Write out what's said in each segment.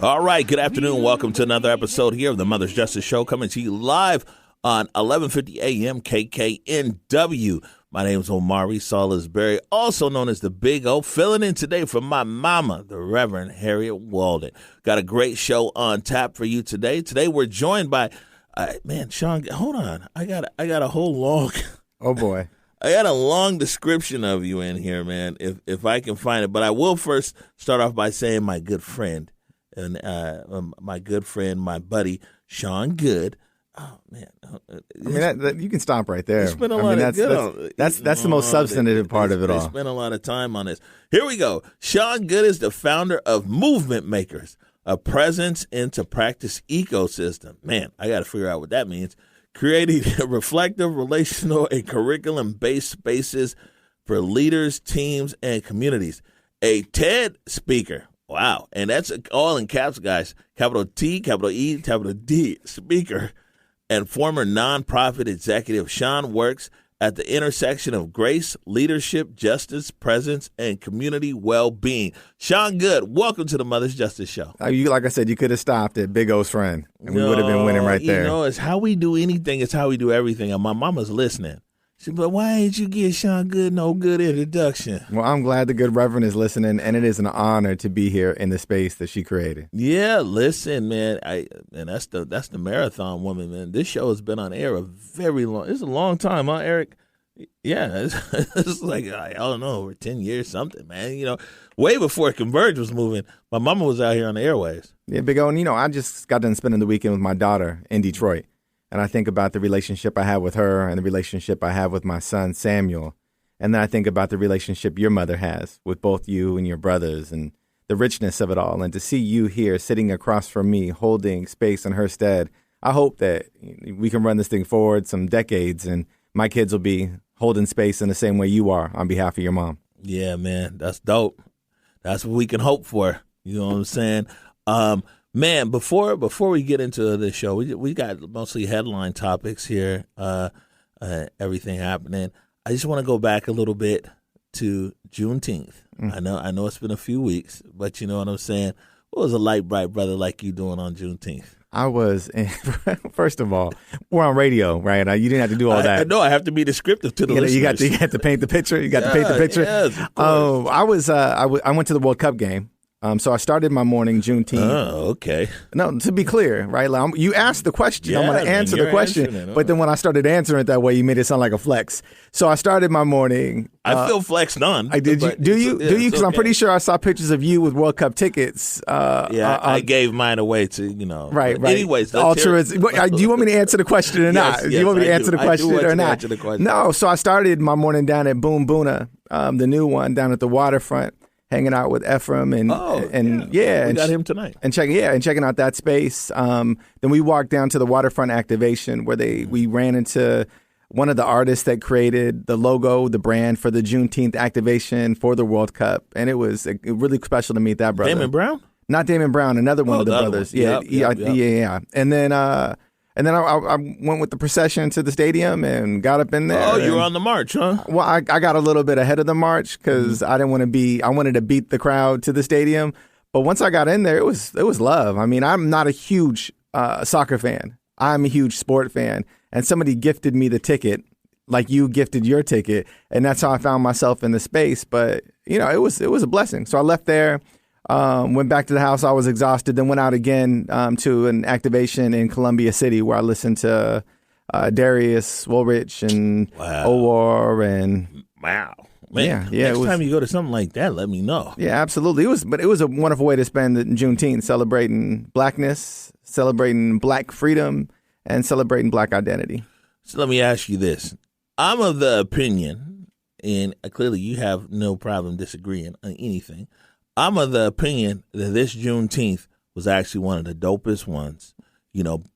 All right, good afternoon. Welcome to another episode here of the Mother's Justice Show, coming to you live on 1150 AM KKNW. My name is Omari Salisbury, also known as the Big O, filling in today for my mama, the Reverend Harriet Walden. Got a great show on tap for you today. Today we're joined by, Sean, hold on. I got a whole long... Oh, boy. I got a long description of you in here, man, if I can find it. But I will first start off by saying my good friend, and my buddy, Sean Goode. Oh, man. You can stop right there. Spent a lot that's the most substantive part of it all. They spent a lot of time on this. Here we go. Sean Goode is the founder of Movement Makers, a presence into practice ecosystem. Man, I got to figure out what that means. Creating reflective, relational, and curriculum-based spaces for leaders, teams, and communities. A TED speaker. Wow. And that's all in caps, guys. Capital T, capital E, capital D, speaker. And former nonprofit executive. Sean works at the intersection of grace, leadership, justice, presence, and community well-being. Sean Goode, welcome to the Mother's Justice Show. Like I said, you could have stopped at Big O's friend, and we would have been winning right there. You know, it's how we do anything. It's how we do everything. And my mama's listening. She said, but why didn't you give Sean Goode no good introduction? Well, I'm glad the good Reverend is listening, and it is an honor to be here in the space that she created. Yeah, listen, man. And that's the marathon woman, man. This show has been on air a very long. It's a long time, huh, Eric? Yeah, it's like, I don't know, over 10 years, something, man. You know, way before Converge was moving, my mama was out here on the airwaves. Yeah, Big O. And, I just got done spending the weekend with my daughter in Detroit. And I think about the relationship I have with her and the relationship I have with my son, Samuel. And then I think about the relationship your mother has with both you and your brothers and the richness of it all. And to see you here sitting across from me, holding space in her stead, I hope that we can run this thing forward some decades and my kids will be holding space in the same way you are on behalf of your mom. Yeah, man, that's dope. That's what we can hope for. You know what I'm saying? Man, before we get into this show, we got mostly headline topics here, everything happening. I just want to go back a little bit to Juneteenth. I know it's been a few weeks, but you know what I'm saying? What was a light, bright brother like you doing on Juneteenth? First of all, we're on radio, right? You didn't have to do all that. No, I have to be descriptive to the listeners. You got to paint the picture. You got to paint the picture. Yes, of course. I went to the World Cup game. So I started my morning Juneteenth. Oh, okay. No, to be clear, right? You asked the question. Yeah, I'm going to answer the question. But then when I started answering it that way, you made it sound like a flex. So I started my morning. I feel flexed on. I did. Do you? Because I'm pretty sure I saw pictures of you with World Cup tickets. I gave mine away to, Right. Anyways. Do you want me to answer the question or not? Yes, do you want me to answer the question or not? No. So I started my morning down at Boom Boona, the new one down at the waterfront. Hanging out with Ephraim and we got him tonight and checking out that space. Then we walked down to the waterfront activation where we ran into one of the artists that created the logo, the brand for the Juneteenth activation for the World Cup, and it was really special to meet that brother. Damon Brown? Not Damon Brown, another one of the brothers. Yep. Yeah. And then I went with the procession to the stadium and got up in there. Oh, you were on the march, huh? Well, I got a little bit ahead of the march because I wanted to beat the crowd to the stadium. But once I got in there, it was love. I mean, I'm not a huge soccer fan. I'm a huge sport fan. And somebody gifted me the ticket, like you gifted your ticket. And that's how I found myself in the space. But, it was a blessing. So I left there. Went back to the house. I was exhausted. Then went out again to an activation in Columbia City where I listened to Darius Woolrich and Owar and wow, man. Yeah. Next time you go to something like that, let me know. Yeah, absolutely. It was a wonderful way to spend Juneteenth, celebrating blackness, celebrating black freedom, and celebrating black identity. So let me ask you this: I'm of the opinion, and clearly you have no problem disagreeing on anything. I'm of the opinion that this Juneteenth was actually one of the dopest ones,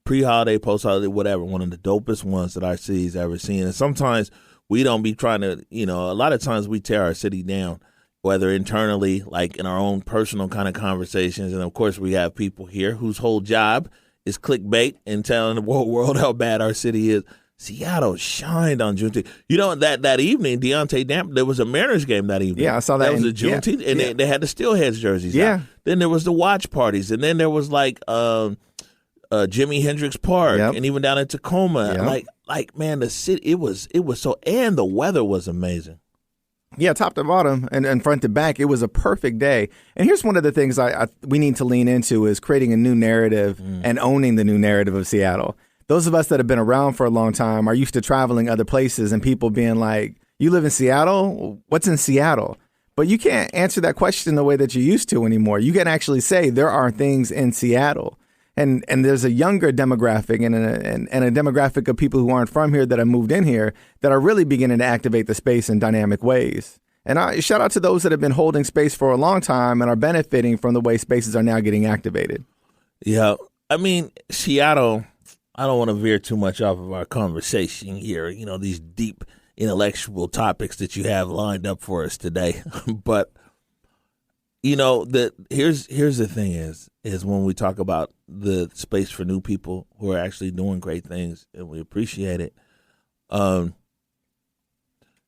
pre-holiday, post-holiday, whatever, one of the dopest ones that our city's ever seen. And sometimes we don't be trying to, a lot of times we tear our city down, whether internally, like in our own personal kind of conversations. And, of course, we have people here whose whole job is clickbait and telling the world how bad our city is. Seattle shined on Juneteenth. You know, that evening, Deaunte, there was a Mariners game that evening. Yeah, I saw that. That was a Juneteenth, and they had the Steelheads jerseys out. Then there was the watch parties, and then there was like Jimi Hendrix Park, and even down in Tacoma. Like man, the city, it was so, and the weather was amazing. Yeah, top to bottom and front to back, it was a perfect day. And here's one of the things we need to lean into is creating a new narrative and owning the new narrative of Seattle. Those of us that have been around for a long time are used to traveling other places and people being like, you live in Seattle? What's in Seattle? But you can't answer that question the way that you used to anymore. You can actually say there are things in Seattle. And there's a younger demographic and a demographic of people who aren't from here that have moved in here that are really beginning to activate the space in dynamic ways. And I shout out to those that have been holding space for a long time and are benefiting from the way spaces are now getting activated. Yeah. I mean, Seattle, I don't want to veer too much off of our conversation here, you know, these deep intellectual topics that you have lined up for us today. But, you know, here's the thing is when we talk about the space for new people who are actually doing great things, and we appreciate it,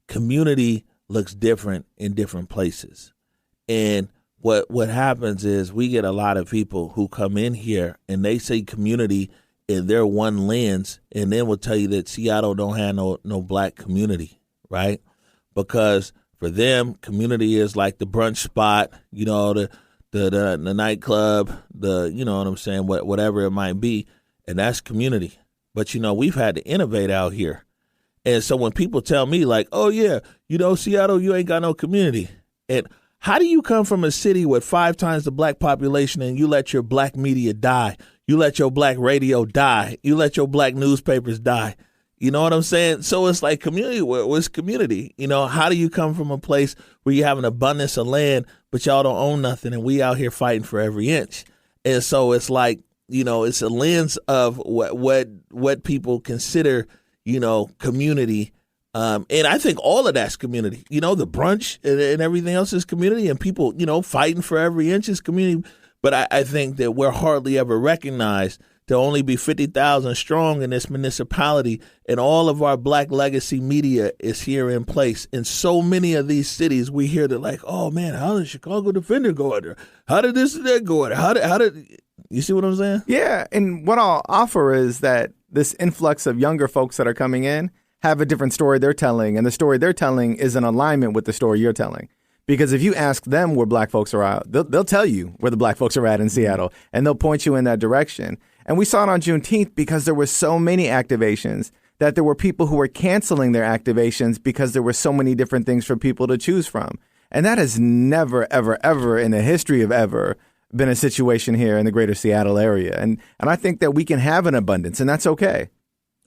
community looks different in different places. And what happens is we get a lot of people who come in here and they say community in their one lens, and then will tell you that Seattle don't have no black community, right? Because for them, community is like the brunch spot, you know, the nightclub, you know what I'm saying, whatever it might be, and that's community. But, you know, we've had to innovate out here. And so when people tell me like, oh, yeah, you know, Seattle, you ain't got no community. And how do you come from a city with 5 times the black population and you let your black media die? You let your black radio die. You let your black newspapers die. You know what I'm saying? So it's like community. What's community? You know, how do you come from a place where you have an abundance of land, but y'all don't own nothing, and we out here fighting for every inch? And so it's like, you know, it's a lens of what people consider, you know, community. And I think all of that's community. You know, the brunch and everything else is community, and people, you know, fighting for every inch is community. But I think that we're hardly ever recognized to only be 50,000 strong in this municipality, and all of our black legacy media is here in place. In so many of these cities, we hear that like, oh man, how did Chicago Defender go under? How did this and that go under? How did you see what I'm saying? Yeah, and what I'll offer is that this influx of younger folks that are coming in have a different story they're telling, and the story they're telling is in alignment with the story you're telling. Because if you ask them where black folks are at, they'll tell you where the black folks are at in Seattle, and they'll point you in that direction. And we saw it on Juneteenth because there were so many activations that there were people who were canceling their activations because there were so many different things for people to choose from. And that has never, ever, ever in the history of ever been a situation here in the greater Seattle area. And I think that we can have an abundance, and that's okay.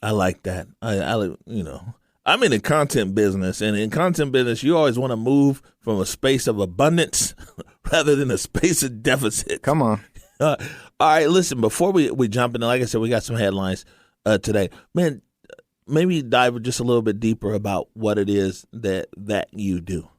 I like that. I you know, I'm in the content business, and in content business, you always want to move from a space of abundance rather than a space of deficit. Come on. All right, listen, before we jump in, like I said, we got some headlines today. Man, maybe dive just a little bit deeper about what it is that you do.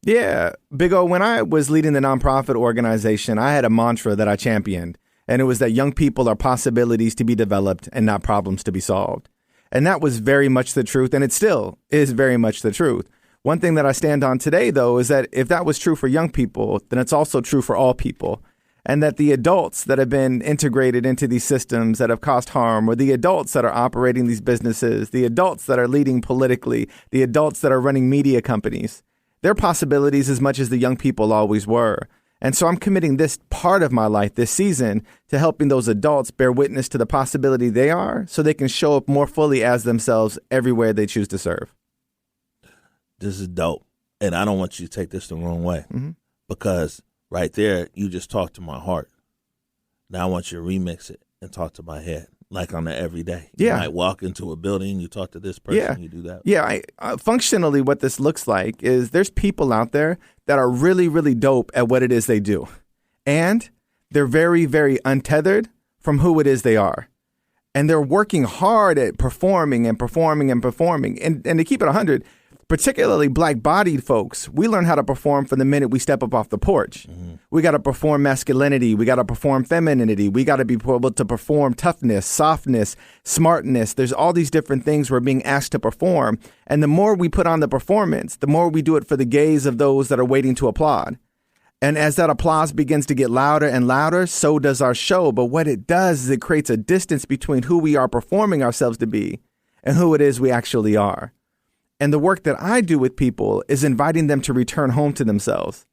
Yeah, Big O, when I was leading the nonprofit organization, I had a mantra that I championed, and it was that young people are possibilities to be developed and not problems to be solved. And that was very much the truth, and it still is very much the truth. One thing that I stand on today, though, is that if that was true for young people, then it's also true for all people. And that the adults that have been integrated into these systems that have caused harm, or the adults that are operating these businesses, the adults that are leading politically, the adults that are running media companies, they're possibilities as much as the young people always were. And so I'm committing this part of my life this season to helping those adults bear witness to the possibility they are so they can show up more fully as themselves everywhere they choose to serve. This is dope. And I don't want you to take this the wrong way, because right there, you just talked to my heart. Now I want you to remix it and talk to my head, like on the everyday. Yeah. You might walk into a building, you talk to this person, you do that. Yeah, functionally what this looks like is there's people out there that are really, really dope at what it is they do. And they're very, very untethered from who it is they are. And they're working hard at performing and performing and performing. And to keep it 100, particularly black-bodied folks, we learn how to perform from the minute we step up off the porch. We got to perform masculinity. We got to perform femininity. We got to be able to perform toughness, softness, smartness. There's all these different things we're being asked to perform. And the more we put on the performance, the more we do it for the gaze of those that are waiting to applaud. And as that applause begins to get louder and louder, so does our show. But what it does is it creates a distance between who we are performing ourselves to be and who it is we actually are. And the work that I do with people is inviting them to return home to themselves,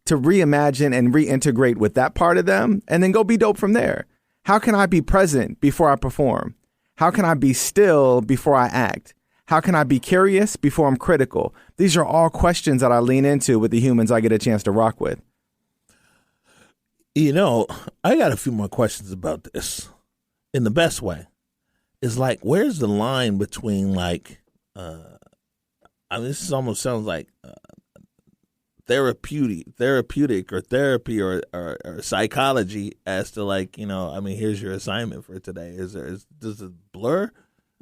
to reimagine and reintegrate with that part of them, and then go be dope from there. How can I be present before I perform? How can I be still before I act? How can I be curious before I'm critical? These are all questions that I lean into with the humans I get a chance to rock with. You know, I got a few more questions about this in the best way. It's like, where's the line between this almost sounds like therapeutic or therapy or psychology as to here's your assignment for today. Does it blur?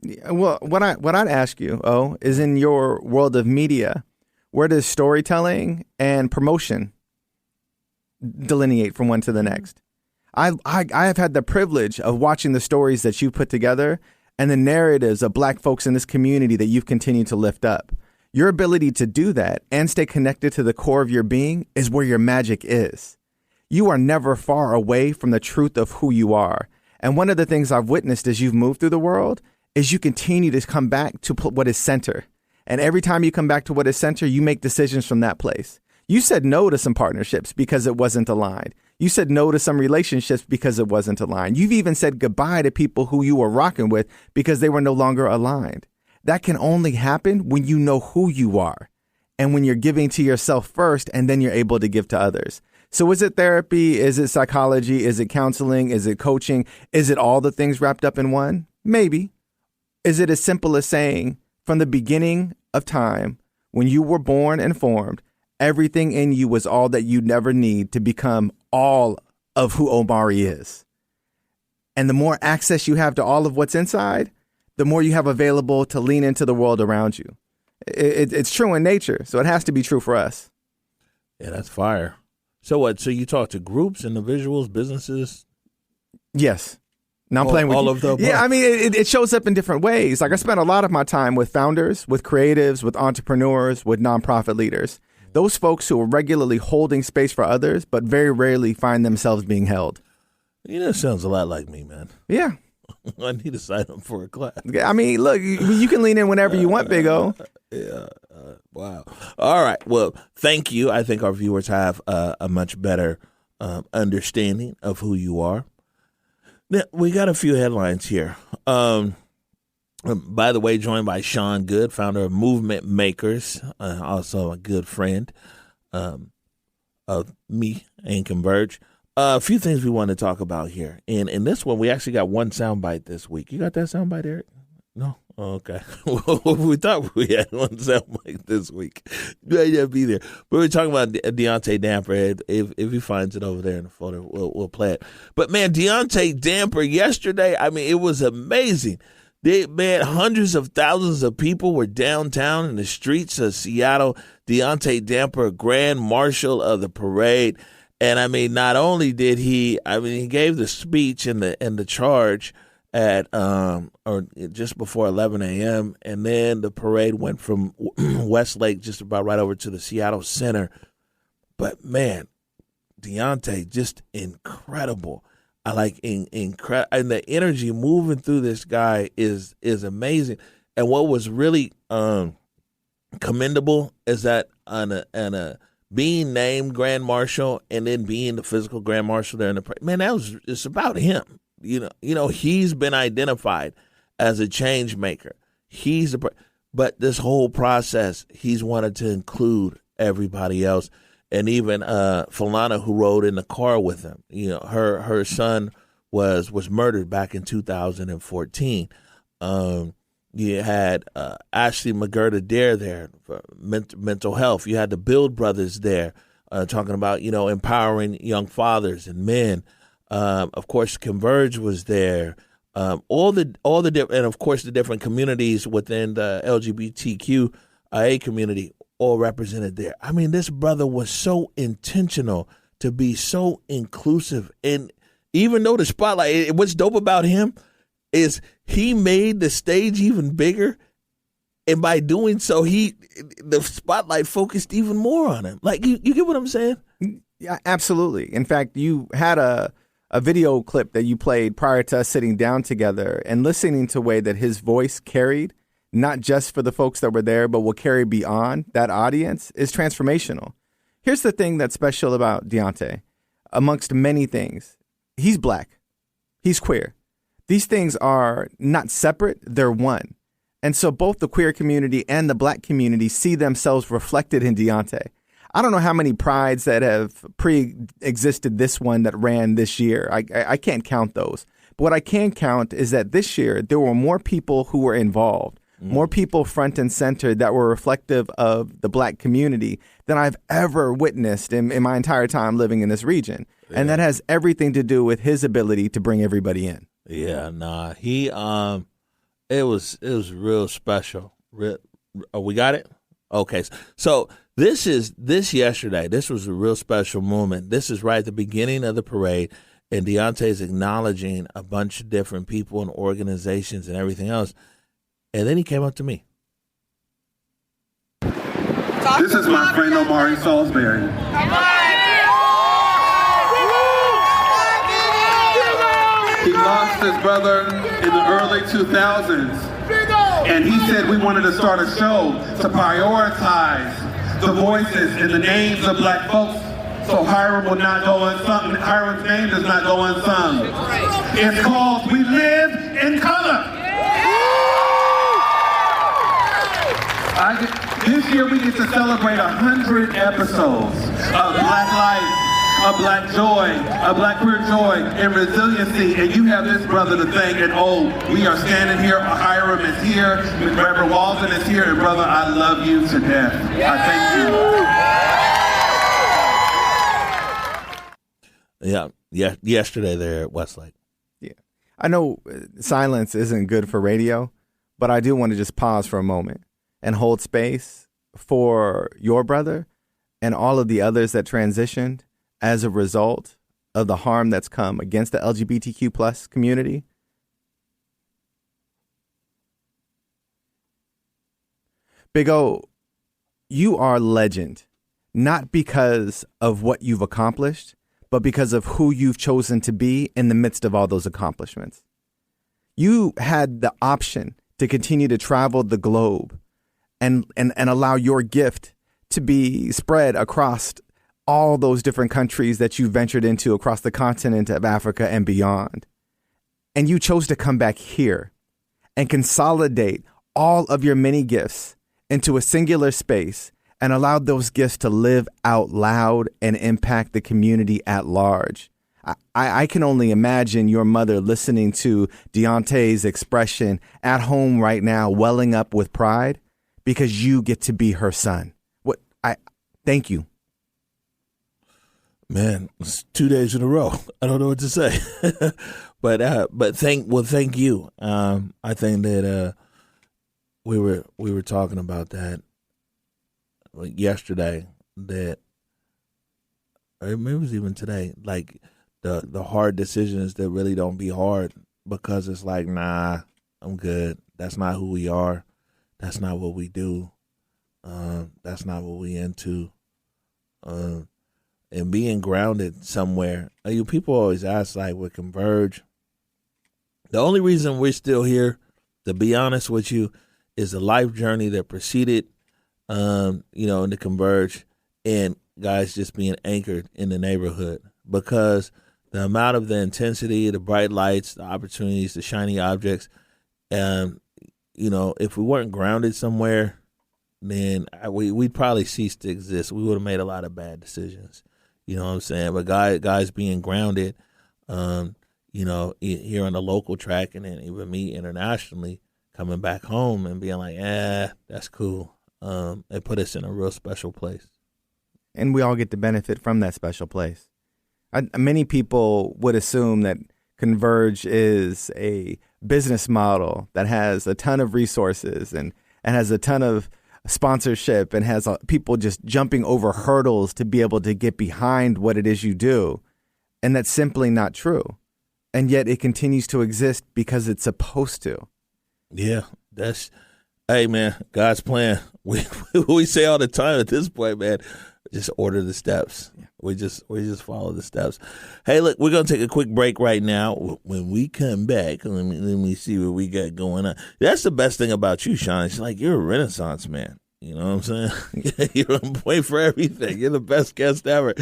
Yeah, well, what I'd ask you, is in your world of media, where does storytelling and promotion delineate from one to the next? I have had the privilege of watching the stories that you put together and the narratives of black folks in this community that you've continued to lift up. Your ability to do that and stay connected to the core of your being is where your magic is. You are never far away from the truth of who you are. And one of the things I've witnessed as you've moved through the world is you continue to come back to what is center. And every time you come back to what is center, you make decisions from that place. You said no to some partnerships because it wasn't aligned. You said no to some relationships because it wasn't aligned. You've even said goodbye to people who you were rocking with because they were no longer aligned. That can only happen when you know who you are and when you're giving to yourself first and then you're able to give to others. So is it therapy? Is it psychology? Is it counseling? Is it coaching? Is it all the things wrapped up in one? Maybe. Is it as simple as saying from the beginning of time, when you were born and formed, everything in you was all that you never need to become all of who Omari is? And the more access you have to all of what's inside, the more you have available to lean into the world around you. It's true in nature, so it has to be true for us. Yeah, that's fire. So what? So you talk to groups, individuals, businesses? Yes. Now I'm playing with all you. Of them. Yeah, I mean, it shows up in different ways. Like I spent a lot of my time with founders, with creatives, with entrepreneurs, with nonprofit leaders. Those folks who are regularly holding space for others, but very rarely find themselves being held. You know, it sounds a lot like me, man. Yeah. I need to sign up for a class. I mean, look, you can lean in whenever you want, Big O. Yeah. Wow. All right. Well, thank you. I think our viewers have a much better understanding of who you are. Now, we got a few headlines here. By the way, joined by Sean Goode, founder of Movement Makers, also a good friend of me and Converge. A few things we want to talk about here. And in this one, we actually got one soundbite this week. You got that soundbite, Eric? No? Oh, okay. Well, we thought we had one soundbite this week. Yeah, be there. But we're talking about Deaunte Damper. If he finds it over there in the folder, we'll play it. But, man, Deaunte Damper yesterday, I mean, it was amazing. Hundreds of thousands of people were downtown in the streets of Seattle. Deaunte Damper, Grand Marshal of the parade. And I mean, not only did he gave the speech and the charge at or just before 11 a.m. and then the parade went from Westlake just about right over to the Seattle Center. But man, Deaunte, just incredible. I like incredible, and the energy moving through this guy is amazing. And what was really commendable is that on a being named Grand Marshal and then being the physical Grand Marshal there in the man, it's about him. You know, he's been identified as a change maker. But this whole process, he's wanted to include everybody else, and even Falana, who rode in the car with him. You know, her son was murdered back in 2014. You had Ashley McGurta Dare there for mental health. You had the Build Brothers there talking about, empowering young fathers and men. Of course, Converge was there. All the and of course the different communities within the LGBTQ A community, all represented there. I mean, this brother was so intentional to be so inclusive. And even though the spotlight, what's dope about him is he made the stage even bigger. And by doing so, the spotlight focused even more on him. Like, you get what I'm saying? Yeah, absolutely. In fact, you had a video clip that you played prior to us sitting down together and listening to the way that his voice carried, not just for the folks that were there, but will carry beyond that audience, is transformational. Here's the thing that's special about Deaunte. Amongst many things, he's black. He's queer. These things are not separate. They're one. And so both the queer community and the black community see themselves reflected in Deaunte. I don't know how many prides that have pre-existed this one that ran this year. I can't count those. But what I can count is that this year there were more people who were involved, more people front and center that were reflective of the black community than I've ever witnessed in my entire time living in this region. Yeah. And that has everything to do with his ability to bring everybody in. Yeah, nah. It was real special. We got it? Okay. So this yesterday, this was a real special moment. This is right at the beginning of the parade, and Deaunte is acknowledging a bunch of different people and organizations and everything else. And then he came up to me. This is my friend Omari Salisbury. He lost his brother in the early 2000s, and he said we wanted to start a show to prioritize the voices and the names of black folks, so Hiram will not go unsung. Hiram's name does not go unsung. It's called We Live in Color. This year we get to celebrate 100 episodes of black life, of black joy, of black queer joy and resiliency, and you have this brother to thank. And we are standing here, Hiram is here, Reverend Walton is here, and brother, I love you to death. I thank you. Yeah, yesterday there at Westlake. Yeah, I know silence isn't good for radio, but I do want to just pause for a moment and hold space for your brother and all of the others that transitioned as a result of the harm that's come against the LGBTQ plus community. Big O, you are legend, not because of what you've accomplished, but because of who you've chosen to be in the midst of all those accomplishments. You had the option to continue to travel the globe and allow your gift to be spread across all those different countries that you ventured into across the continent of Africa and beyond. And you chose to come back here and consolidate all of your many gifts into a singular space and allow those gifts to live out loud and impact the community at large. I can only imagine your mother listening to Deaunte's expression at home right now, welling up with pride because you get to be her son. Thank you. Man, it's 2 days in a row. I don't know what to say, but thank you. I think that we were talking about that yesterday. That or maybe it was even today. Like the hard decisions that really don't be hard because it's like, nah, I'm good. That's not who we are. That's not what we do. That's not what we into. And being grounded somewhere. People always ask, like, with Converge, the only reason we're still here, to be honest with you, is the life journey that preceded, in the Converge, and guys just being anchored in the neighborhood. Because the amount of the intensity, the bright lights, the opportunities, the shiny objects, if we weren't grounded somewhere, then we'd probably cease to exist. We would have made a lot of bad decisions. You know what I'm saying? But guys being grounded, here on the local track, and then even me internationally coming back home and being like, that's cool. It put us in a real special place. And we all get to benefit from that special place. Many people would assume that Converge is a business model that has a ton of resources and has a ton of sponsorship and has people just jumping over hurdles to be able to get behind what it is you do. And that's simply not true. And yet it continues to exist because it's supposed to. Yeah, hey, man, God's plan. We say all the time at this point, man, just order the steps. We just follow the steps. Hey, look, we're going to take a quick break right now. When we come back, let me see what we got going on. That's the best thing about you, Sean. It's like you're a Renaissance man. You know what I'm saying? You're on point for everything. You're the best guest ever.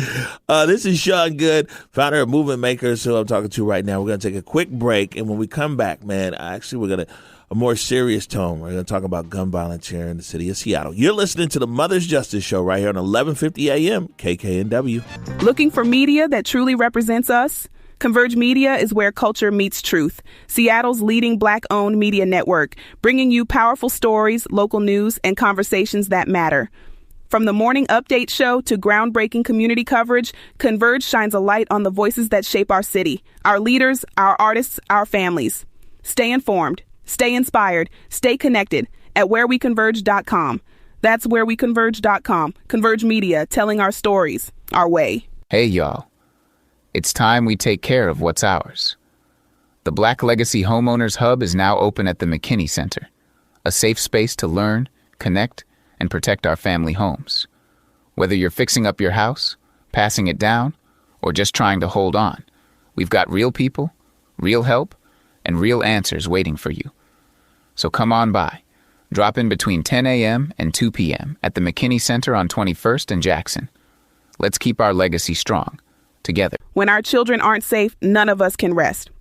This is Sean Goode, founder of Movement Makers, who I'm talking to right now. We're going to take a quick break, and when we come back, man, we're going to a more serious tone. We're going to talk about gun violence here in the city of Seattle. You're listening to the Mother's Justice Show right here on 1150 AM KKNW. Looking for media that truly represents us? Converge Media is where culture meets truth. Seattle's leading Black-owned media network, bringing you powerful stories, local news, and conversations that matter. From the morning update show to groundbreaking community coverage, Converge shines a light on the voices that shape our city, our leaders, our artists, our families. Stay informed, stay inspired, stay connected at whereweconverge.com. That's whereweconverge.com. Converge Media, telling our stories, our way. Hey, y'all. It's time we take care of what's ours. The Black Legacy Homeowners Hub is now open at the McKinney Center, a safe space to learn, connect, and protect our family homes. Whether you're fixing up your house, passing it down, or just trying to hold on, we've got real people, real help, and real answers waiting for you. So come on by. Drop in between 10 a.m. and 2 p.m. at the McKinney Center on 21st and Jackson. Let's keep our legacy strong, together. When our children aren't safe, none of us can rest.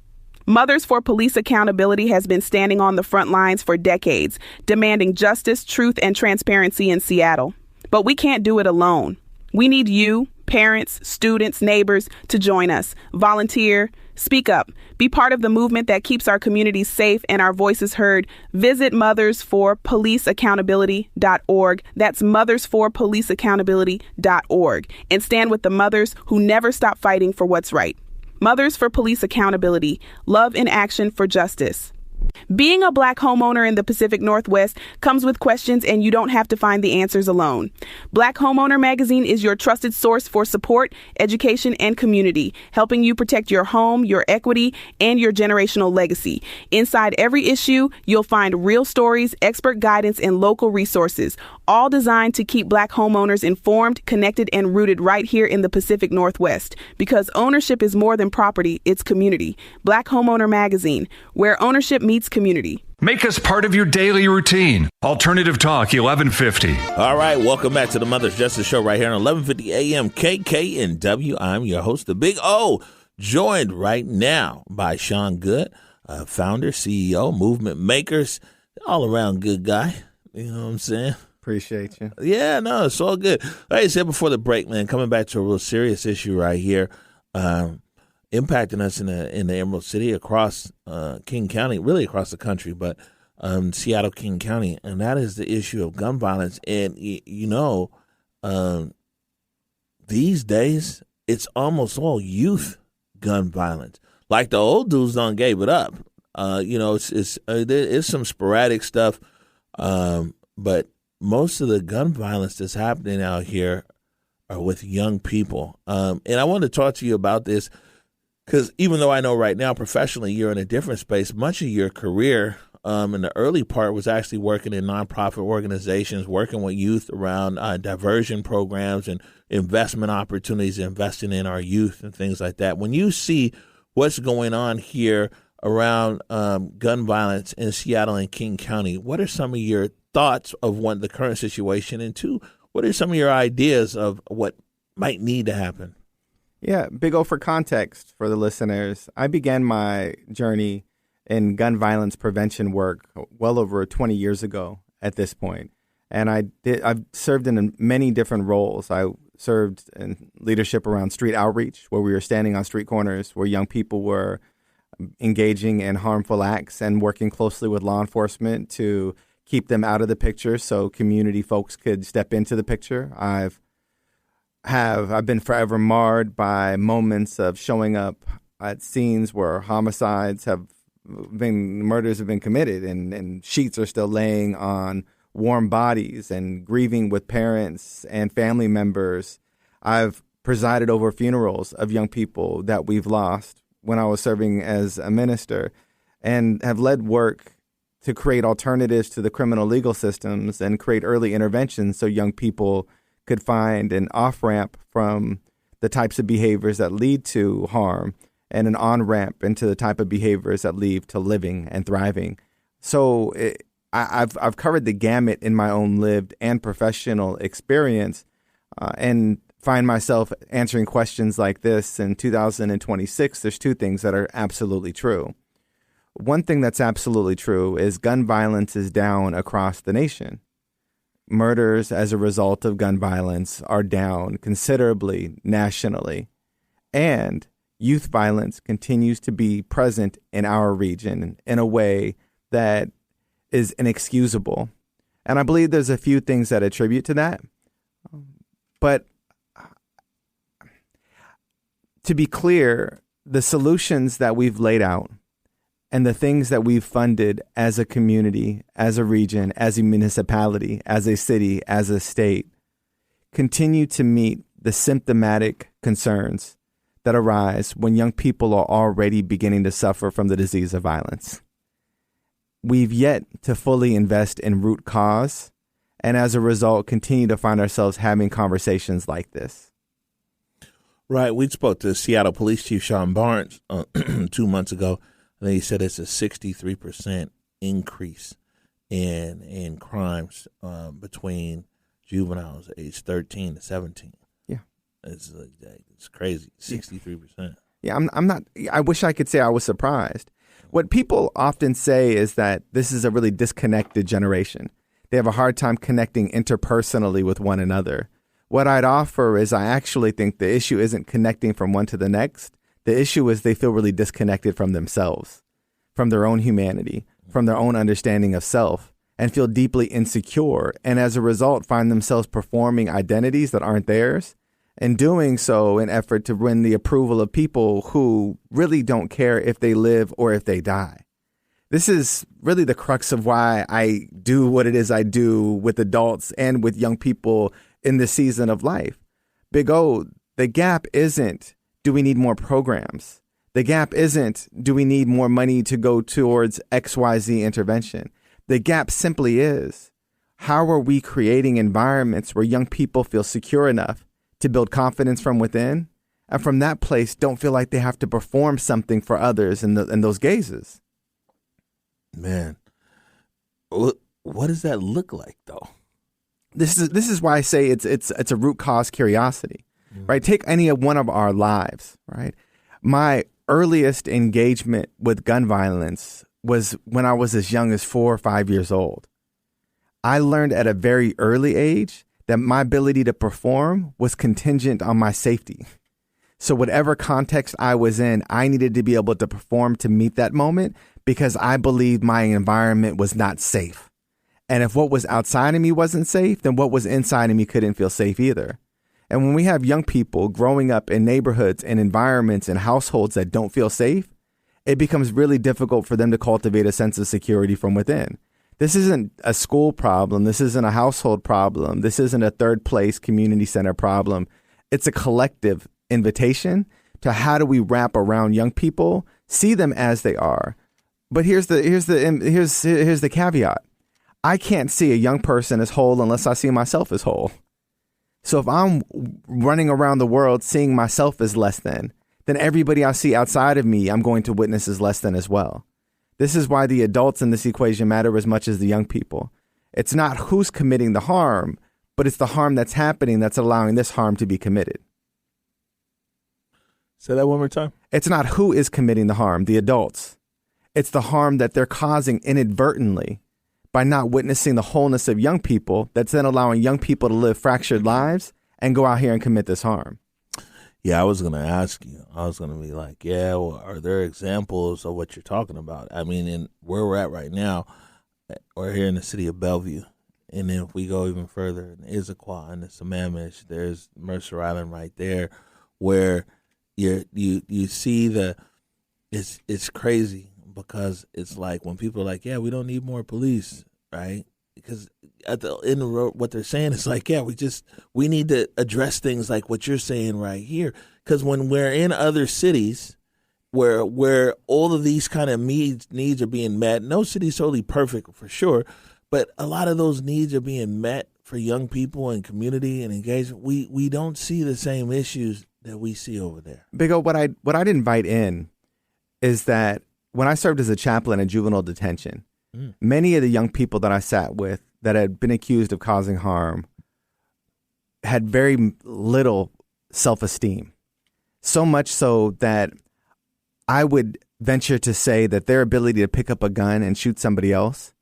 Mothers for Police Accountability has been standing on the front lines for decades, demanding justice, truth, and transparency in Seattle. But we can't do it alone. We need you, parents, students, neighbors, to join us. Volunteer, speak up, be part of the movement that keeps our communities safe and our voices heard. Visit mothersforpoliceaccountability.org. That's mothersforpoliceaccountability.org. And stand with the mothers who never stop fighting for what's right. Mothers for Police Accountability. Love in action for justice. Being a Black homeowner in the Pacific Northwest comes with questions, and you don't have to find the answers alone. Black Homeowner Magazine is your trusted source for support, education, and community, helping you protect your home, your equity, and your generational legacy. Inside every issue, you'll find real stories, expert guidance, and local resources, all designed to keep Black homeowners informed, connected, and rooted right here in the Pacific Northwest. Because ownership is more than property, it's community. Black Homeowner Magazine, where ownership meets community. Make us part of your daily routine. Alternative Talk 1150. All right, welcome back to the Mother's Justice Show right here on 1150 AM KKNW. I'm your host, the Big O, joined right now by Sean Goode, founder, CEO, Movement Makers, all around good guy. You know what I'm saying? Appreciate you. Yeah, no, it's all good. Like I said before the break, man, coming back to a real serious issue right here, impacting us in the Emerald City, across King County, really across the country, but Seattle, King County, and that is the issue of gun violence. And, these days, it's almost all youth gun violence. Like the old dudes done gave it up. It's some sporadic stuff, but most of the gun violence that's happening out here are with young people. And I want to talk to you about this because even though I know right now professionally you're in a different space, much of your career in the early part was actually working in nonprofit organizations, working with youth around diversion programs and investment opportunities, investing in our youth and things like that. When you see what's going on here around gun violence in Seattle and King County, what are some of your thoughts of the current situation, and two, what are some of your ideas of what might need to happen? Yeah, Big O, for context for the listeners, I began my journey in gun violence prevention work well over 20 years ago at this point. And I've served in many different roles. I served in leadership around street outreach, where we were standing on street corners where young people were engaging in harmful acts and working closely with law enforcement to keep them out of the picture so community folks could step into the picture. I've been forever marred by moments of showing up at scenes where murders have been committed and sheets are still laying on warm bodies and grieving with parents and family members. I've presided over funerals of young people that we've lost when I was serving as a minister, and have led work to create alternatives to the criminal legal systems and create early interventions so young people could find an off-ramp from the types of behaviors that lead to harm and an on-ramp into the type of behaviors that lead to living and thriving. So I've covered the gamut in my own lived and professional experience, and find myself answering questions like this in 2026. There's two things that are absolutely true. One thing that's absolutely true is gun violence is down across the nation. Murders as a result of gun violence are down considerably nationally, and youth violence continues to be present in our region in a way that is inexcusable. And I believe there's a few things that attribute to that. But to be clear, the solutions that we've laid out and the things that we've funded as a community, as a region, as a municipality, as a city, as a state, continue to meet the symptomatic concerns that arise when young people are already beginning to suffer from the disease of violence. We've yet to fully invest in root cause, and as a result, continue to find ourselves having conversations like this. Right. We spoke to Seattle Police Chief Sean Barnes 2 months ago. And he said it's a 63% increase in crimes between juveniles aged 13 to 17. Yeah, it's crazy. 63%. Yeah, I'm not. I wish I could say I was surprised. What people often say is that this is a really disconnected generation. They have a hard time connecting interpersonally with one another. What I'd offer is I actually think the issue isn't connecting from one to the next. The issue is they feel really disconnected from themselves, from their own humanity, from their own understanding of self, and feel deeply insecure, and as a result find themselves performing identities that aren't theirs, and doing so in effort to win the approval of people who really don't care if they live or if they die. This is really the crux of why I do what it is I do with adults and with young people in this season of life. Big O, the gap isn't, do we need more programs? The gap isn't, do we need more money to go towards XYZ intervention? The gap simply is, how are we creating environments where young people feel secure enough to build confidence from within, and from that place don't feel like they have to perform something for others in those gazes? Man, what does that look like, though? This is why I say it's a root cause curiosity. Right? Take any one of our lives, right? My earliest engagement with gun violence was when I was as young as 4 or 5 years old. I learned at a very early age that my ability to perform was contingent on my safety. So whatever context I was in, I needed to be able to perform to meet that moment because I believed my environment was not safe. And if what was outside of me wasn't safe, then what was inside of me couldn't feel safe either. And when we have young people growing up in neighborhoods and environments and households that don't feel safe, it becomes really difficult for them to cultivate a sense of security from within. This isn't a school problem. This isn't a household problem. This isn't a third place community center problem. It's a collective invitation to how do we wrap around young people, see them as they are. But here's the caveat. I can't see a young person as whole unless I see myself as whole. So if I'm running around the world seeing myself as less than, then everybody I see outside of me, I'm going to witness as less than as well. This is why the adults in this equation matter as much as the young people. It's not who's committing the harm, but it's the harm that's happening that's allowing this harm to be committed. Say that one more time. It's not who is committing the harm, the adults. It's the harm that they're causing inadvertently by not witnessing the wholeness of young people that's then allowing young people to live fractured lives and go out here and commit this harm. Yeah, I was going to ask you. I was going to be like, yeah, well, are there examples of what you're talking about? I mean, in where we're at right now, we're here in the city of Bellevue. And then if we go even further in Issaquah and the Sammamish, there's Mercer Island right there where you see it's crazy because it's like when people are like, yeah, we don't need more police, right? Because at the end of what they're saying is like, yeah, we need to address things like what you're saying right here. Because when we're in other cities where all of these kind of needs are being met, no city's totally perfect for sure, but a lot of those needs are being met for young people and community and engagement. We don't see the same issues that we see over there. Big O, what I'd invite in is that when I served as a chaplain in juvenile detention, many of the young people that I sat with that had been accused of causing harm had very little self-esteem. So much so that I would venture to say that their ability to pick up a gun and shoot somebody else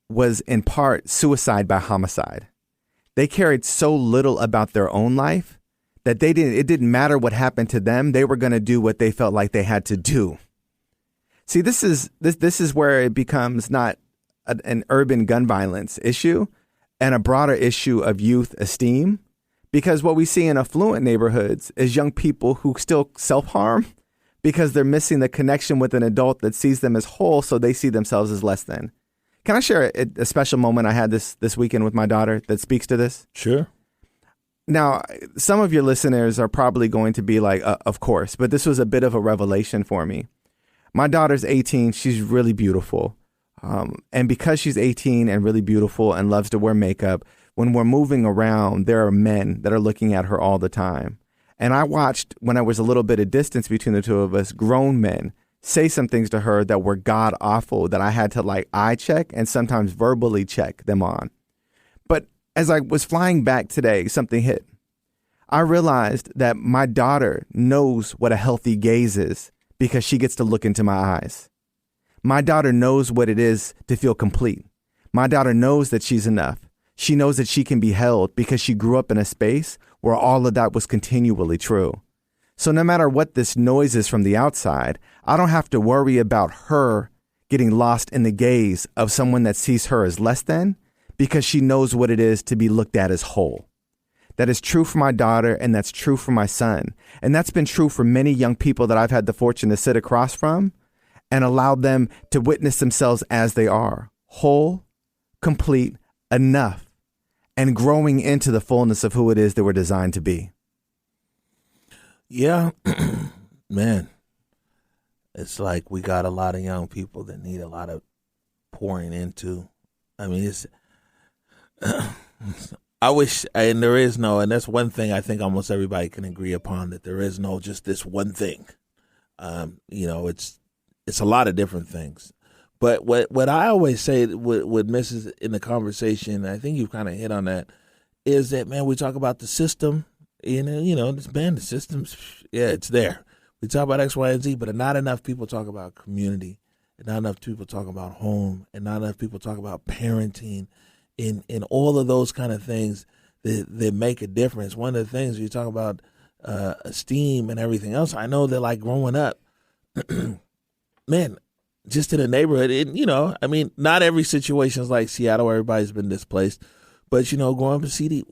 was in part suicide by homicide. They cared so little about their own life that it didn't matter what happened to them. They were going to do what they felt like they had to do. See, this is where it becomes not an urban gun violence issue and a broader issue of youth esteem, because what we see in affluent neighborhoods is young people who still self-harm because they're missing the connection with an adult that sees them as whole, so they see themselves as less than. Can I share a special moment I had this weekend with my daughter that speaks to this? Sure. Now, some of your listeners are probably going to be like, of course, but this was a bit of a revelation for me. My daughter's 18. She's really beautiful. And because she's 18 and really beautiful and loves to wear makeup, when we're moving around, there are men that are looking at her all the time. And I watched, when there was a little bit of distance between the two of us, grown men say some things to her that were god awful that I had to eye check and sometimes verbally check them on. But as I was flying back today, something hit. I realized that my daughter knows what a healthy gaze is because she gets to look into my eyes. My daughter knows what it is to feel complete. My daughter knows that she's enough. She knows that she can be held because she grew up in a space where all of that was continually true. So no matter what this noise is from the outside, I don't have to worry about her getting lost in the gaze of someone that sees her as less than, because she knows what it is to be looked at as whole. That is true for my daughter, and that's true for my son. And that's been true for many young people that I've had the fortune to sit across from and allowed them to witness themselves as they are, whole, complete, enough, and growing into the fullness of who it is they were designed to be. Yeah, man, it's like we got a lot of young people that need a lot of pouring into. I mean, I wish, and there is no, and that's one thing I think almost everybody can agree upon, that there is no just this one thing. It's a lot of different things. But what I always say with Mrs. in the conversation, I think you've kind of hit on that, is that, man, we talk about the system, the system's, yeah, it's there. We talk about X, Y, and Z, but not enough people talk about community, and not enough people talk about home, and not enough people talk about parenting, in all of those kind of things that make a difference. One of the things you talk about esteem and everything else, I know that like growing up, man, just in a neighborhood, not every situation is like Seattle where everybody's been displaced, but, growing up in CD,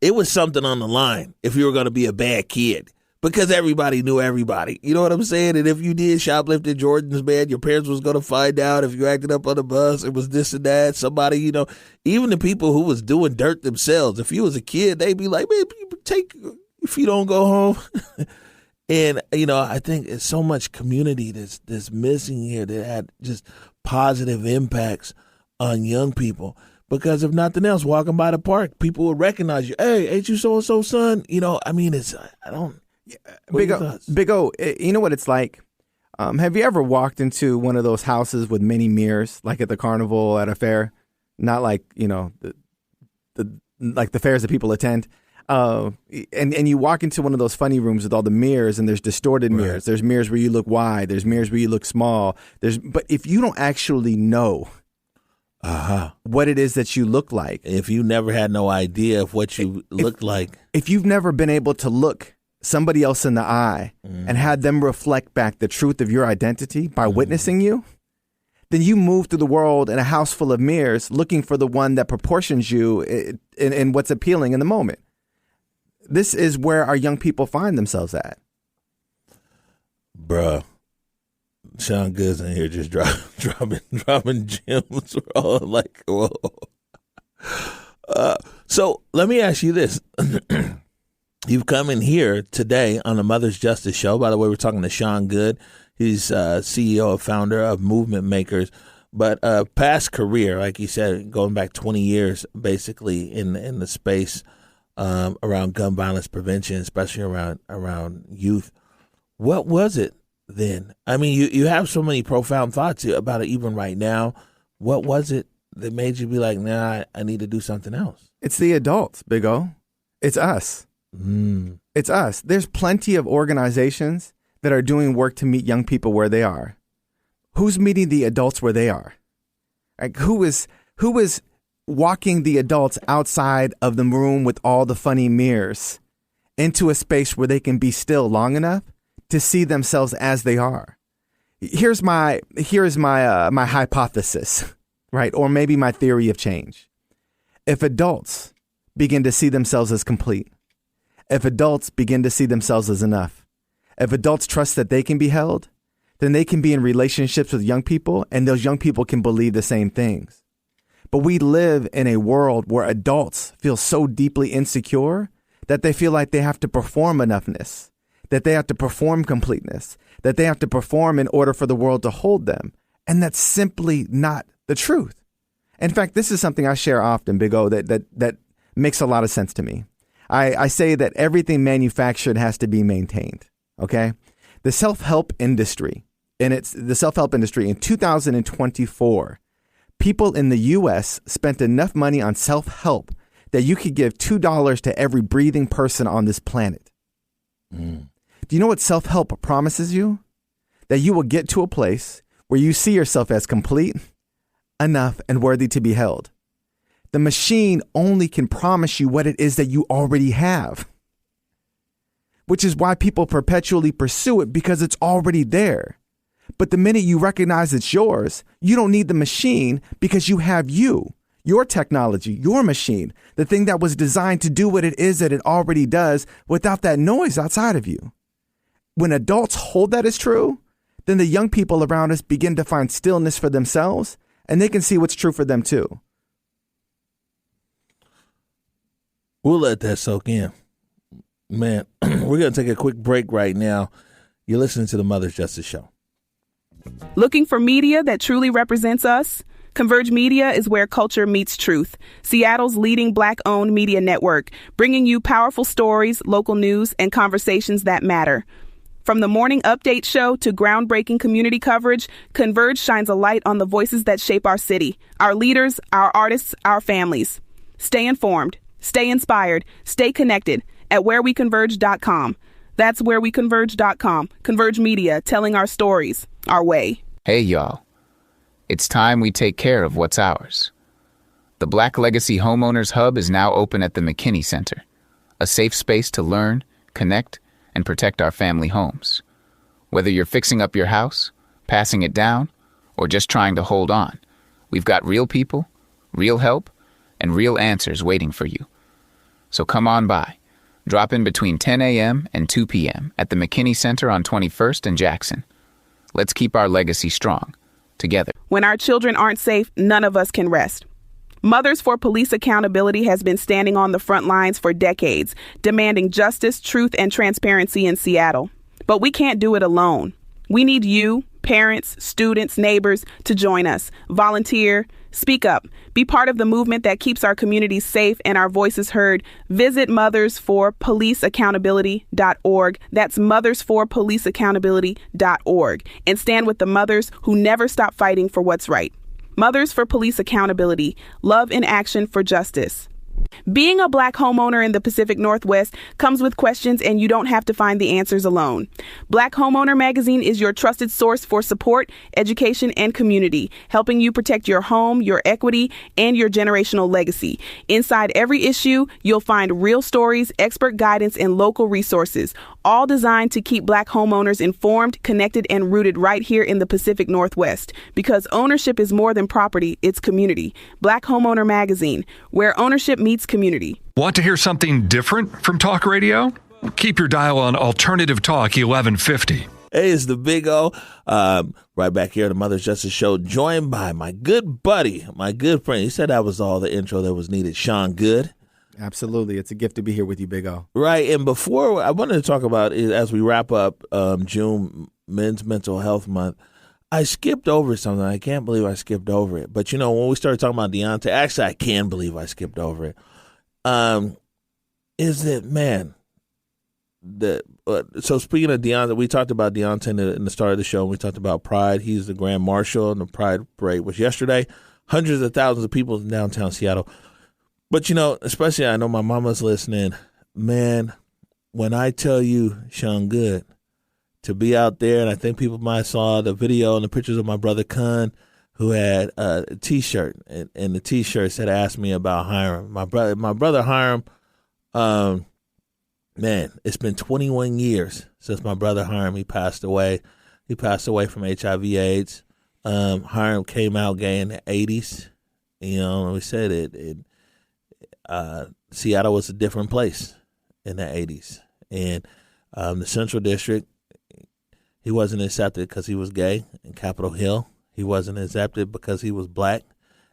it was something on the line if you were going to be a bad kid, because everybody knew everybody. You know what I'm saying? And if you did shoplift at Jordan's, man, your parents was going to find out. If you acted up on the bus, it was this and that. Somebody, even the people who was doing dirt themselves, if you was a kid, they'd be like, man, take if you don't go home. And, I think it's so much community that's missing here that had just positive impacts on young people. Because if nothing else, walking by the park, people will recognize you. Hey, ain't you so-and-so son? Big O, you know what it's like? Have you ever walked into one of those houses with many mirrors, like at the carnival at a fair? Not like, like the fairs that people attend. And you walk into one of those funny rooms with all the mirrors, and there's distorted mirrors. There's mirrors where you look wide. There's mirrors where you look small. But if you don't actually know what it is that you look like, if you never had no idea of what you looked like, if you've never been able to look somebody else in the eye and had them reflect back the truth of your identity by witnessing you, then you move through the world in a house full of mirrors looking for the one that proportions you in what's appealing in the moment. This is where our young people find themselves at. Bruh. Sean Goode's in here just dropping gems. We're all like, whoa. So let me ask you this. You've come in here today on the Mother's Justice Show. By the way, we're talking to Sean Goode. He's CEO and founder of Movement Makers. But past career, like you said, going back 20 years, basically in the space around gun violence prevention, especially around youth. What was it then? I mean, you have so many profound thoughts about it even right now. What was it that made you be like, nah, I need to do something else? It's the adults, Big O. It's us. It's us. There's plenty of organizations that are doing work to meet young people where they are. Who's meeting the adults where they are? Like who is walking the adults outside of the room with all the funny mirrors into a space where they can be still long enough to see themselves as they are? Here's my hypothesis, right? Or maybe my theory of change. If adults begin to see themselves as complete, if adults begin to see themselves as enough, if adults trust that they can be held, then they can be in relationships with young people, and those young people can believe the same things. But we live in a world where adults feel so deeply insecure that they feel like they have to perform enoughness, that they have to perform completeness, that they have to perform in order for the world to hold them. And that's simply not the truth. In fact, this is something I share often, Big O, that makes a lot of sense to me. I say that everything manufactured has to be maintained. Okay. The self-help industry in 2024, people in the U.S. spent enough money on self-help that you could give $2 to every breathing person on this planet. Do you know what self-help promises you? That you will get to a place where you see yourself as complete, enough, and worthy to be held. The machine only can promise you what it is that you already have, which is why people perpetually pursue it, because it's already there. But the minute you recognize it's yours, you don't need the machine because you have you, your technology, your machine, the thing that was designed to do what it is that it already does without that noise outside of you. When adults hold that as true, then the young people around us begin to find stillness for themselves, and they can see what's true for them too. We'll let that soak in. Man, we're going to take a quick break right now. You're listening to the Mother's Justice Show. Looking for media that truly represents us? Converge Media is where culture meets truth. Seattle's leading Black-owned media network, bringing you powerful stories, local news, and conversations that matter. From the morning update show to groundbreaking community coverage, Converge shines a light on the voices that shape our city, our leaders, our artists, our families. Stay informed, stay inspired, stay connected at whereweconverge.com. That's whereweconverge.com. Converge Media, telling our stories, our way. Hey, y'all. It's time we take care of what's ours. The Black Legacy Homeowners Hub is now open at the McKinney Center, a safe space to learn, connect, and protect our family homes. Whether you're fixing up your house, passing it down, or just trying to hold on, we've got real people, real help, and real answers waiting for you. So come on by. Drop in between 10 a.m. and 2 p.m. at the McKinney Center on 21st and Jackson. Let's keep our legacy strong, together. When our children aren't safe, none of us can rest. Mothers for Police Accountability has been standing on the front lines for decades, demanding justice, truth, and transparency in Seattle. But we can't do it alone. We need you, parents, students, neighbors, to join us. Volunteer, speak up, be part of the movement that keeps our communities safe and our voices heard. Visit mothersforpoliceaccountability.org. That's mothersforpoliceaccountability.org. And stand with the mothers who never stop fighting for what's right. Mothers for Police Accountability. Love in action for justice. Being a Black homeowner in the Pacific Northwest comes with questions, and you don't have to find the answers alone. Black Homeowner Magazine is your trusted source for support, education, and community, helping you protect your home, your equity, and your generational legacy. Inside every issue, you'll find real stories, expert guidance, and local resources, all designed to keep Black homeowners informed, connected, and rooted right here in the Pacific Northwest. Because ownership is more than property, it's community. Black Homeowner Magazine, where ownership meets community. Want to hear something different from talk radio? Keep your dial on Alternative Talk 1150. Hey, it's the Big O. Right back here at the Mother's Justice Show, joined by my good buddy, my good friend. He said that was all the intro that was needed. Sean Goode. Absolutely. It's a gift to be here with you, Big O. Right. And before, I wanted to talk about, as we wrap up June Men's Mental Health Month, I skipped over something. I can't believe I skipped over it. But, when we started talking about Deaunte, actually, I can believe I skipped over it. Is that, man, so speaking of Deaunte, we talked about Deaunte in the start of the show. We talked about Pride. He's the Grand Marshal, and the Pride Parade was yesterday. Hundreds of thousands of people in downtown Seattle. But, especially I know my mama's listening. Man, when I tell you, Sean Goode, to be out there, and I think people might have saw the video and the pictures of my brother Kun, who had a T-shirt, and the T-shirt said, "Ask me about Hiram." My brother Hiram, man, it's been 21 years since my brother Hiram, he passed away. He passed away from HIV/AIDS. Hiram came out gay in the 80s. We said Seattle was a different place in the 80s. And the Central District, he wasn't accepted because he was gay. In Capitol Hill, he wasn't accepted because he was black.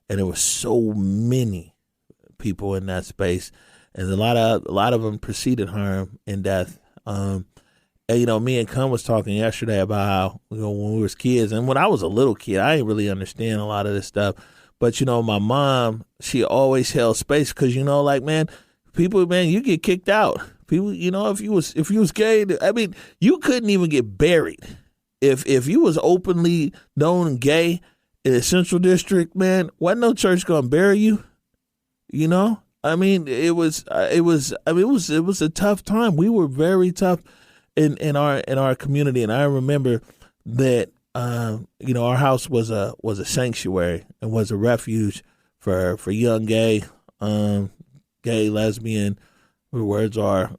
And there were so many people in that space. And a lot of them preceded Hiram in death. And, me and Kun was talking yesterday about how, when we was kids, and when I was a little kid, I didn't really understand a lot of this stuff. But, my mom, she always held space because, man, people, man, you get kicked out. People, if you was gay, I mean, you couldn't even get buried. If you was openly known gay in the Central District, man, wasn't no church gonna bury you? I mean, it was a tough time. We were very tough in our community, and I remember that our house was a sanctuary and was a refuge for young gay, lesbian. The words are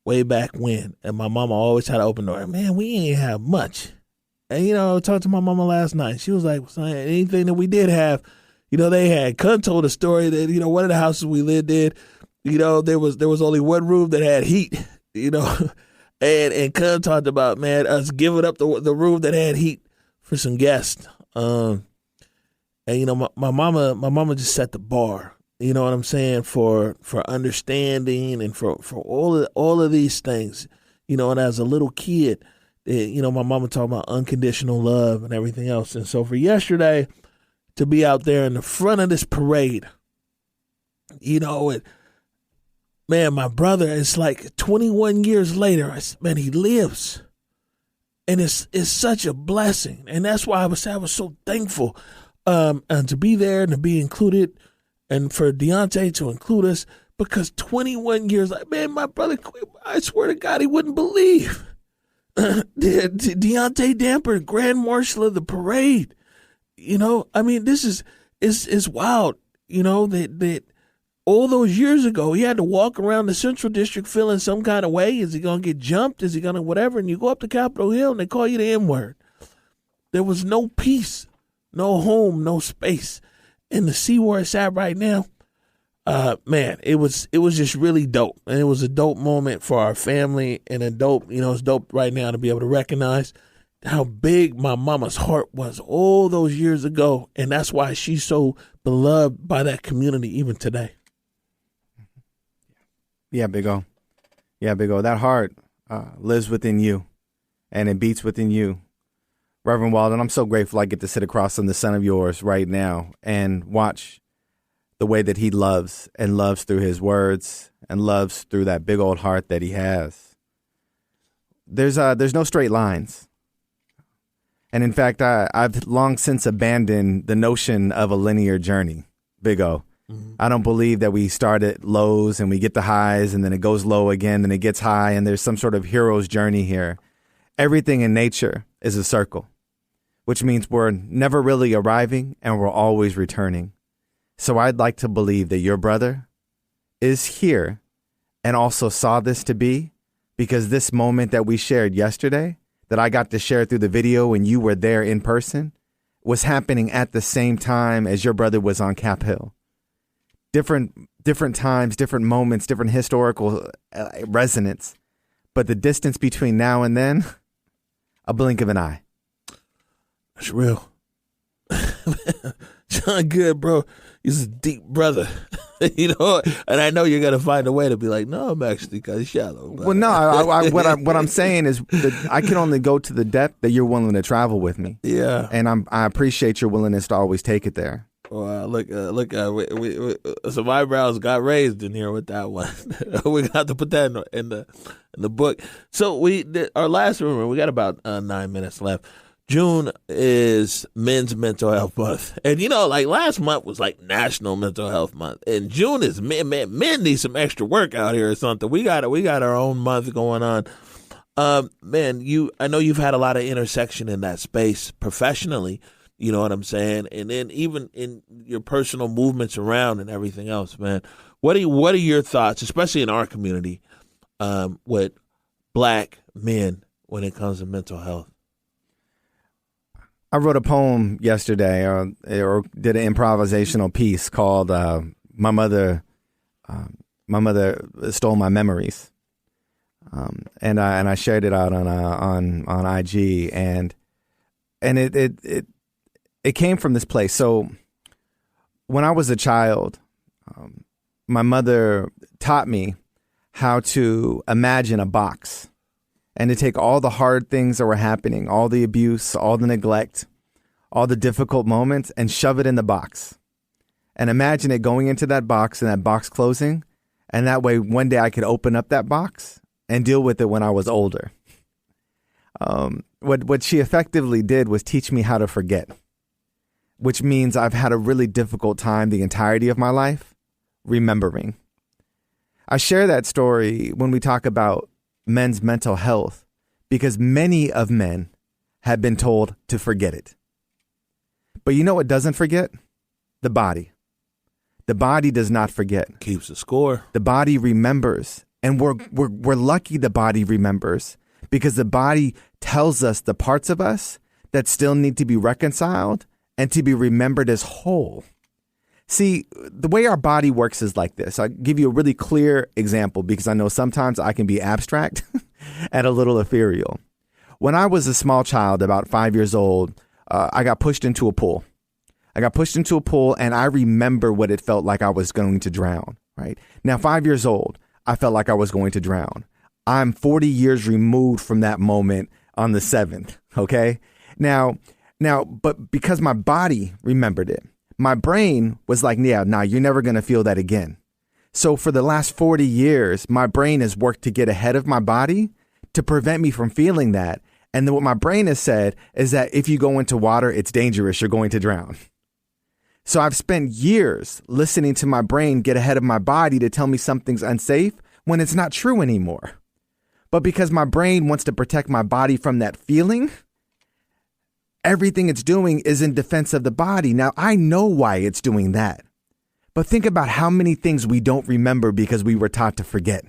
way back when, and my mama always had an open door. Man, we ain't have much, and I talked to my mama last night. She was like, "Son, anything that we did have." They had. Kun told a story that, one of the houses we lived in, there was only one room that had heat, and Kun talked about, man, us giving up the room that had heat for some guests. And, my mama just set the bar, you know what I'm saying, for understanding and for all of these things, and as a little kid, my mama talking about unconditional love and everything else. And so for yesterday, to be out there in the front of this parade, man, my brother, it's like 21 years later, man, he lives. And it's such a blessing. And that's why I was so thankful and to be there and to be included, and for Deaunte to include us, because 21 years, man, my brother, I swear to God, he wouldn't believe. Deaunte Damper, Grand Marshal of the parade. I mean, this is wild, that all those years ago, he had to walk around the Central District feeling some kind of way. Is he going to get jumped? Is he going to whatever? And you go up to Capitol Hill and they call you the N-word. There was no peace, no home, no space. And to see where it's at right now, man, it was just really dope. And it was a dope moment for our family, and it's dope right now to be able to recognize how big my mama's heart was all those years ago. And that's why she's so beloved by that community even today. Yeah, Big O. That heart lives within you, and it beats within you. Reverend Walden, I'm so grateful I get to sit across from the son of yours right now and watch the way that he loves, and loves through his words, and loves through that big old heart that he has. There's no straight lines. And in fact, I've long since abandoned the notion of a linear journey, Big O. Mm-hmm. I don't believe that we start at lows and we get the highs and then it goes low again and it gets high and there's some sort of hero's journey here. Everything in nature is a circle, which means we're never really arriving and we're always returning. So I'd like to believe that your brother is here and also saw this to be, because this moment that we shared yesterday, that I got to share through the video and you were there in person, was happening at the same time as your brother was on Cap Hill. Different times, different moments, different historical resonance. But the distance between now and then, a blink of an eye. That's real. Sean Goode, bro, he's a deep brother. You know, and I know you're gonna find a way to be like, no, I'm actually kind of shallow. But. Well, no, what I'm saying is that I can only go to the depth that you're willing to travel with me. Yeah, and I appreciate your willingness to always take it there. Well, look, some eyebrows got raised in here with that one. We got to put that in the book. So our last rumor, we got about 9 minutes left. June is Men's Mental Health Month. And, you know, like last month was like National Mental Health Month. And June is men need some extra work out here or something. We got our own month going on. Man, I know you've had a lot of intersection in that space professionally, you know what I'm saying? And then even in your personal movements around and everything else, man. What are your thoughts, especially in our community, with black men when it comes to mental health? I wrote a poem yesterday, or did an improvisational piece called "My Mother Stole My Memories," and I shared it out on IG, and it came from this place. So when I was a child, my mother taught me how to imagine a box. And to take all the hard things that were happening, all the abuse, all the neglect, all the difficult moments, and shove it in the box. And imagine it going into that box and that box closing. And that way, one day I could open up that box and deal with it when I was older. What she effectively did was teach me how to forget, which means I've had a really difficult time the entirety of my life remembering. I share that story when we talk about men's mental health, because many of men have been told to forget it. But you know what doesn't forget? The body. The body does not forget. Keeps the score. The body remembers. And we're lucky the body remembers, because the body tells us the parts of us that still need to be reconciled and to be remembered as whole. See, the way our body works is like this. I'll give you a really clear example, because I know sometimes I can be abstract and a little ethereal. When I was a small child, about 5 years old, I got pushed into a pool. And I remember what it felt like I was going to drown, right? Now, 5 years old, I felt like I was going to drown. I'm 40 years removed from that moment on the 7th, okay? Now, but because my body remembered it, my brain was like, yeah, nah, you're never going to feel that again. So for the last 40 years, my brain has worked to get ahead of my body to prevent me from feeling that. And then what my brain has said is that if you go into water, it's dangerous. You're going to drown. So I've spent years listening to my brain get ahead of my body to tell me something's unsafe when it's not true anymore. But because my brain wants to protect my body from that feeling, everything it's doing is in defense of the body. Now, I know why it's doing that. But think about how many things we don't remember because we were taught to forget.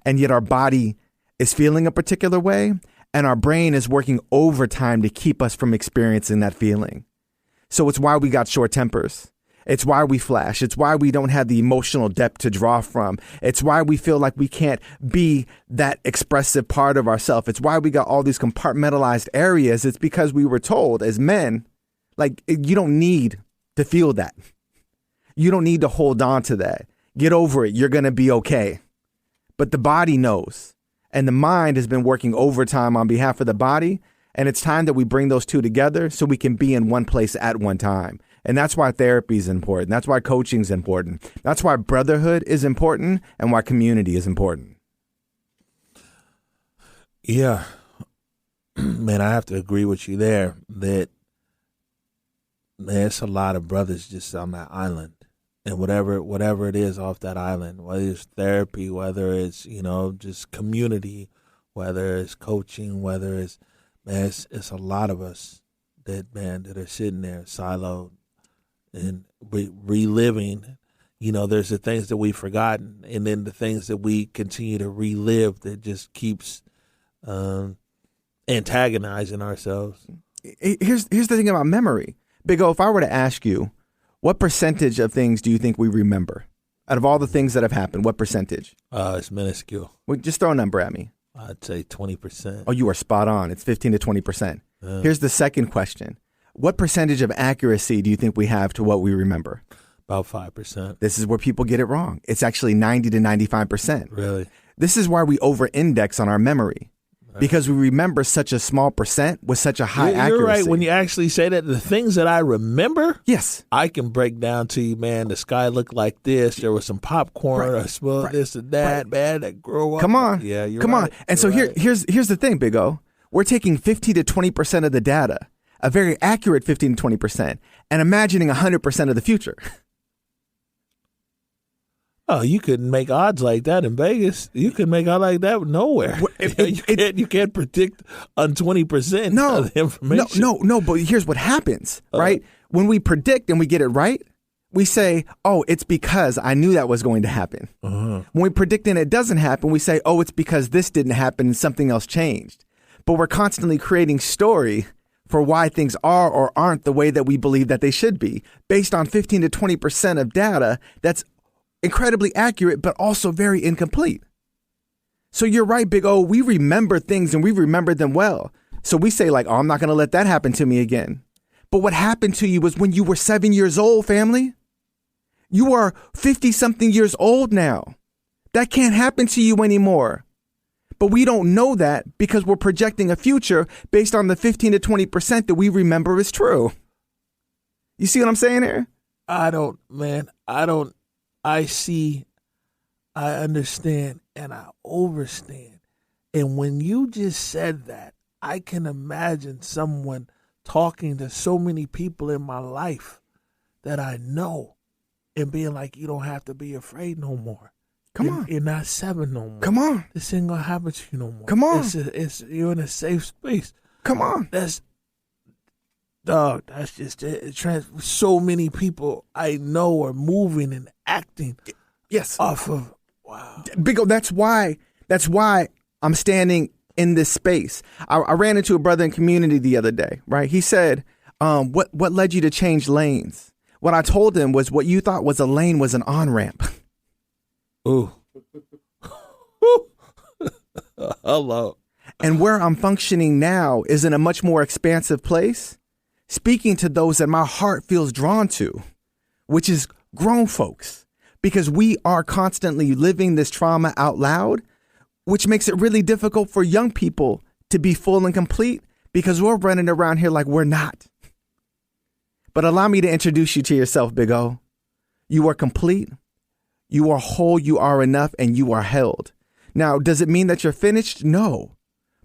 And yet our body is feeling a particular way, and our brain is working overtime to keep us from experiencing that feeling. So it's why we got short tempers. It's why we flash. It's why we don't have the emotional depth to draw from. It's why we feel like we can't be that expressive part of ourselves. It's why we got all these compartmentalized areas. It's because we were told as men, like, you don't need to feel that. You don't need to hold on to that. Get over it. You're going to be okay. But the body knows. And the mind has been working overtime on behalf of the body. And it's time that we bring those two together so we can be in one place at one time. And that's why therapy is important. That's why coaching is important. That's why brotherhood is important, and why community is important. Yeah. Man, I have to agree with you there that there's a lot of brothers just on that island. And whatever it is off that island, whether it's therapy, whether it's, just community, whether it's coaching, whether it's, man, it's a lot of us that are sitting there siloed and reliving. There's the things that we've forgotten, and then the things that we continue to relive that just keeps antagonizing ourselves. Here's the thing about memory. Big O, if I were to ask you, what percentage of things do you think we remember? Out of all the things that have happened, what percentage? It's minuscule. Well, just throw a number at me. I'd say 20%. Oh, you are spot on. It's 15 to 20%. Here's the second question. What percentage of accuracy do you think we have to what we remember? About 5%. This is where people get it wrong. It's actually 90 to 95%. Really? This is why we over-index on our memory. Because we remember such a small percent with such a high accuracy. You're right when you actually say that. The things that I remember, yes, I can break down to you, man. The sky looked like this. There was some popcorn. I smelled this and that, man. That grew up. Come on. Yeah, you're Come right. on. And so here's the thing, Big O. We're taking 50 to 20% of the data, a very accurate 15 to 20%, and imagining 100% of the future. Oh, you couldn't make odds like that in Vegas. You could make odds like that nowhere. You can't predict on 20% of the information. No. But here's what happens, right? When we predict and we get it right, we say, oh, it's because I knew that was going to happen. When we predict and it doesn't happen, we say, oh, it's because this didn't happen and something else changed. But we're constantly creating story for why things are or aren't the way that we believe that they should be, based on 15 to 20% of data that's incredibly accurate, but also very incomplete. So you're right, Big O. We remember things and we remember them well. So we say like, oh, I'm not going to let that happen to me again. But what happened to you was when you were 7 years old, family. You are 50-something years old now. That can't happen to you anymore. But we don't know that because we're projecting a future based on the 15 to 20% that we remember is true. You see what I'm saying here? I understand, and I overstand. And when you just said that, I can imagine someone talking to so many people in my life that I know and being like, you don't have to be afraid no more. Come on. You're not 7 no more. Come on. This ain't going to happen to you no more. Come on. You're in a safe space. Come on. That's just it. So many people I know are moving and acting. Yes. Off of, wow. Big O, that's why I'm standing in this space. I ran into a brother in community the other day, right? He said, what led you to change lanes? What I told him was what you thought was a lane was an on-ramp. Ooh. Hello. And where I'm functioning now is in a much more expansive place, speaking to those that my heart feels drawn to, which is grown folks, because we are constantly living this trauma out loud, which makes it really difficult for young people to be full and complete because we're running around here like we're not. But allow me to introduce you to yourself, Big O. You are complete. You are whole, you are enough, and you are held. Now, does it mean that you're finished? No.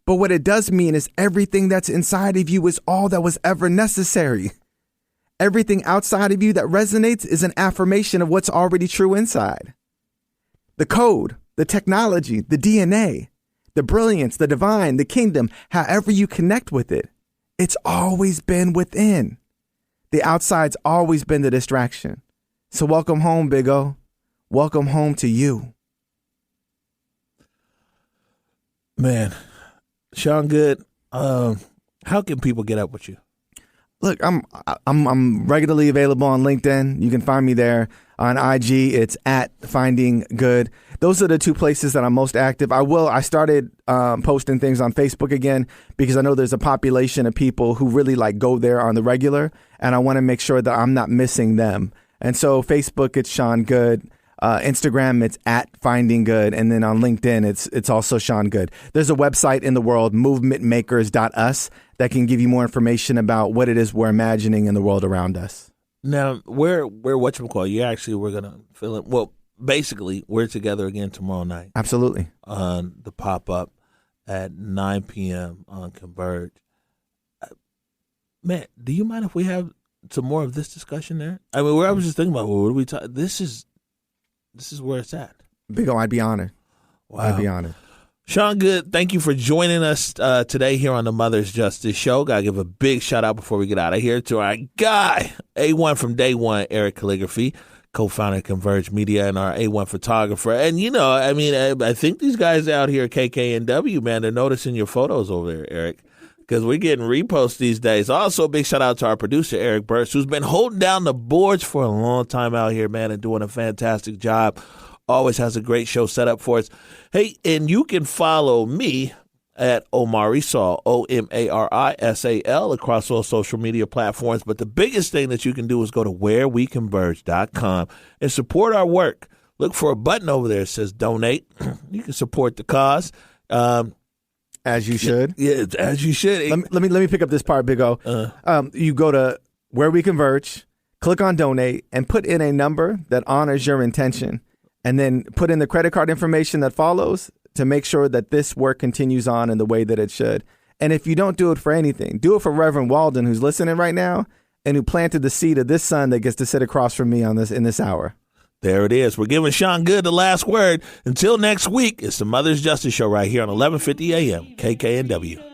But what it does mean is everything that's inside of you is all that was ever necessary. Everything outside of you that resonates is an affirmation of what's already true inside. The code, the technology, the DNA, the brilliance, the divine, the kingdom, however you connect with it, it's always been within. The outside's always been the distraction. So welcome home, Big O. Welcome home to you. Man, Sean Goode, how can people get up with you? Look, I'm regularly available on LinkedIn. You can find me there. On IG, it's @FindingGoode. Those are the two places that I'm most active. I started posting things on Facebook again because I know there's a population of people who really like go there on the regular, and I want to make sure that I'm not missing them. And so Facebook, it's Sean Goode. Instagram, it's @FindingGoode. And then on LinkedIn, it's also Sean Goode. There's a website in the world, movementmakers.us, that can give you more information about what it is we're imagining in the world around us. Now, we're whatchamacallit, you actually we're going to fill in. Well, basically, we're together again tomorrow night. Absolutely. On the pop-up at 9 p.m. on Converge. Man, do you mind if we have some more of this discussion there? I mean, I was just thinking about, what do we talk? This is where it's at. Big O, I'd be honored. Wow. I'd be honored. Sean Goode, thank you for joining us today here on the Mother's Justice Show. Got to give a big shout out before we get out of here to our guy, A1 from day one, Eric Calligraphy, co-founder of Converge Media, and our A1 photographer. And, I think these guys out here at KKNW, man, they're noticing your photos over there, Eric, because we're getting reposts these days. Also, big shout out to our producer, Eric Burst, who's been holding down the boards for a long time out here, man, and doing a fantastic job always has a great show set up for us. Hey, and you can follow me at Omari Sal, OMARISAL, across all social media platforms. But the biggest thing that you can do is go to whereweconverge.com and support our work. Look for a button over there that says donate. You can support the cause. As you should. Yeah, as you should. Let me pick up this part, Big O. You go to Where We Converge, click on donate, and put in a number that honors your intention, and then put in the credit card information that follows to make sure that this work continues on in the way that it should. And if you don't do it for anything, do it for Reverend Walden, who's listening right now and who planted the seed of this son that gets to sit across from me in this hour. There it is. We're giving Sean Goode the last word. Until next week, it's the Mother's Justice Show right here on 1150 AM, KKNW.